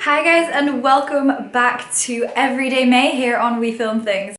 Hi guys, and welcome back to Everyday May here on We Film Things.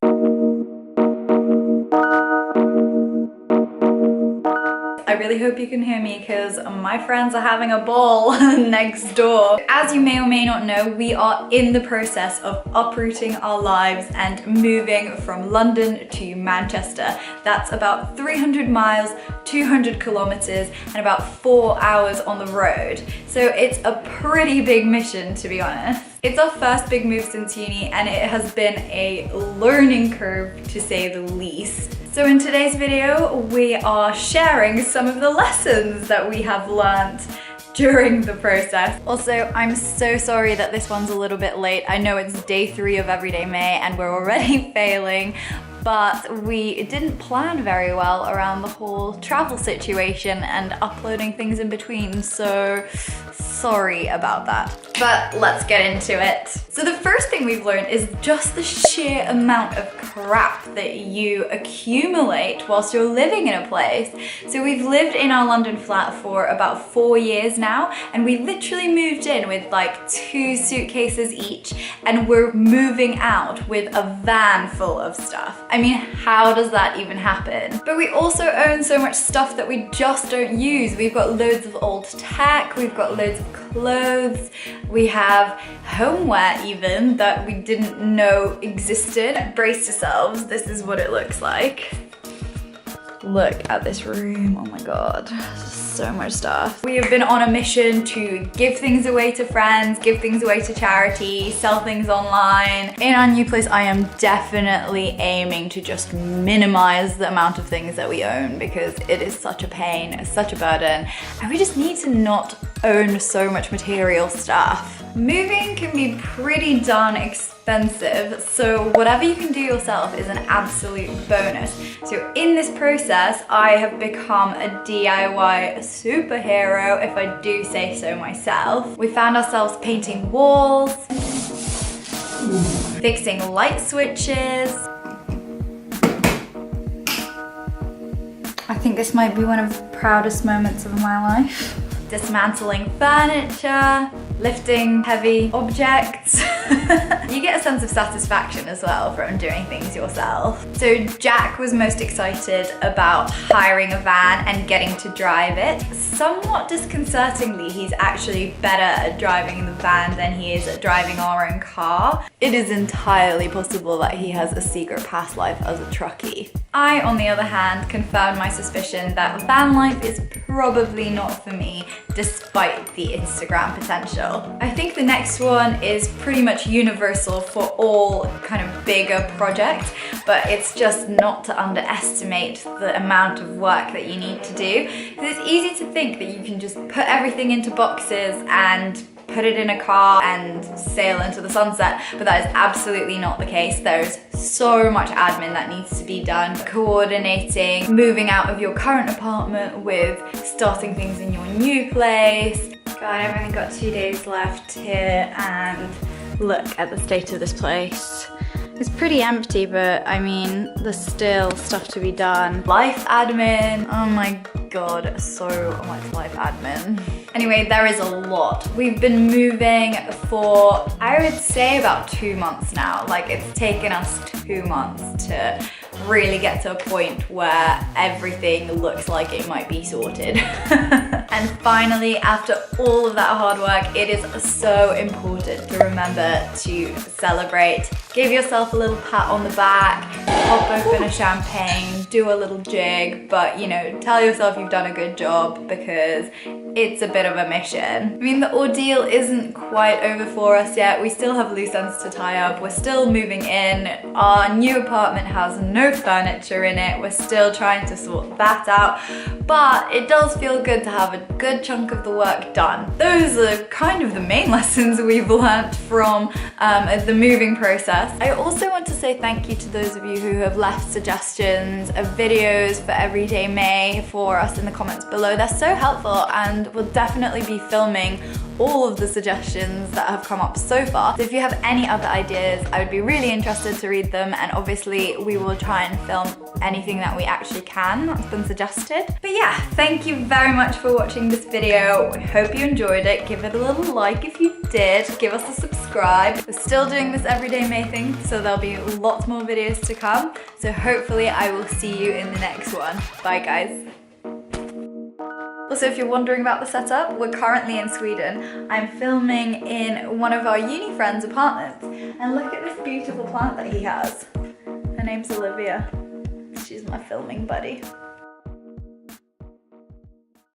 I really hope you can hear me because my friends are having a ball next door. As you may or may not know, we are in the process of uprooting our lives and moving from London to Manchester. That's about 300 miles, 200 kilometers, and about 4 hours on the road. So it's a pretty big mission, to be honest. It's our first big move since uni, and it has been a learning curve to say the least. So in today's video, we are sharing some of the lessons that we have learnt during the process. Also, I'm so sorry that this one's a little bit late. I know it's day 3 of Everyday May and we're already failing, but we didn't plan very well around the whole travel situation and uploading things in between, so sorry about that. But let's get into it. So the first thing we've learned is just the sheer amount of crap that you accumulate whilst you're living in a place. So we've lived in our London flat for about 4 years now, and we literally moved in with like 2 suitcases each, and we're moving out with a van full of stuff. I mean, how does that even happen? But we also own so much stuff that we just don't use. We've got loads of old tech, we've got loads of clothes, we have homeware even that we didn't know existed. Brace yourselves, this is what it looks like. Look at this room, oh my god, so much stuff. We have been on a mission to give things away to friends, give things away to charity, sell things online. In our new place, I am definitely aiming to just minimize the amount of things that we own because it is such a pain, such a burden, and we just need to not own so much material stuff. Moving can be pretty darn expensive, so whatever you can do yourself is an absolute bonus. So in this process, I have become a DIY superhero, if I do say so myself. We found ourselves painting walls, fixing light switches. I think this might be one of the proudest moments of my life. Dismantling furniture, lifting heavy objects. You get a sense of satisfaction as well from doing things yourself. So Jack was most excited about hiring a van and getting to drive it. Somewhat disconcertingly, he's actually better at driving the van than he is at driving our own car. It is entirely possible that he has a secret past life as a truckie. I, on the other hand, confirmed my suspicion that van life is probably not for me, despite the Instagram potential. I think the next one is pretty much universal for all kind of bigger projects, but it's just not to underestimate the amount of work that you need to do. Because it's easy to think that you can just put everything into boxes and put it in a car and sail into the sunset, but that is absolutely not the case. There's so much admin that needs to be done. Coordinating, moving out of your current apartment with starting things in your new place. God, I've only got 2 days left here, and look at the state of this place. It's pretty empty, but I mean, there's still stuff to be done. Life admin, oh my god, so much life admin. Anyway, there is a lot. We've been moving for, I would say, about 2 months now. Like, it's taken us 2 months to really get to a point where everything looks like it might be sorted. And finally, after all of that hard work, it is so important to remember to celebrate. Give yourself a little pat on the back, pop open a champagne, do a little jig, but you know, tell yourself you've done a good job because it's a bit of a mission. I mean, the ordeal isn't quite over for us yet. We still have loose ends to tie up. We're still moving in. Our new apartment has no furniture in it. We're still trying to sort that out, but it does feel good to have a good chunk of the work done. Those are kind of the main lessons we've learnt from the moving process. I also want to say thank you to those of you who have left suggestions of videos for Everyday May for us in the comments below. They're so helpful, and we'll definitely be filming all of the suggestions that have come up so far. So if you have any other ideas, I would be really interested to read them, and obviously we will try and film anything that we actually can that's been suggested. But yeah, thank you very much for watching this video. I hope you enjoyed it. Give it a little like if you did. Give us a subscribe. We're still doing this everyday May thing, so there'll be lots more videos to come. So hopefully I will see you in the next one. Bye guys. Also, if you're wondering about the setup, we're currently in Sweden. I'm filming in one of our uni friends' apartments. And look at this beautiful plant that he has. Her name's Olivia. She's my filming buddy.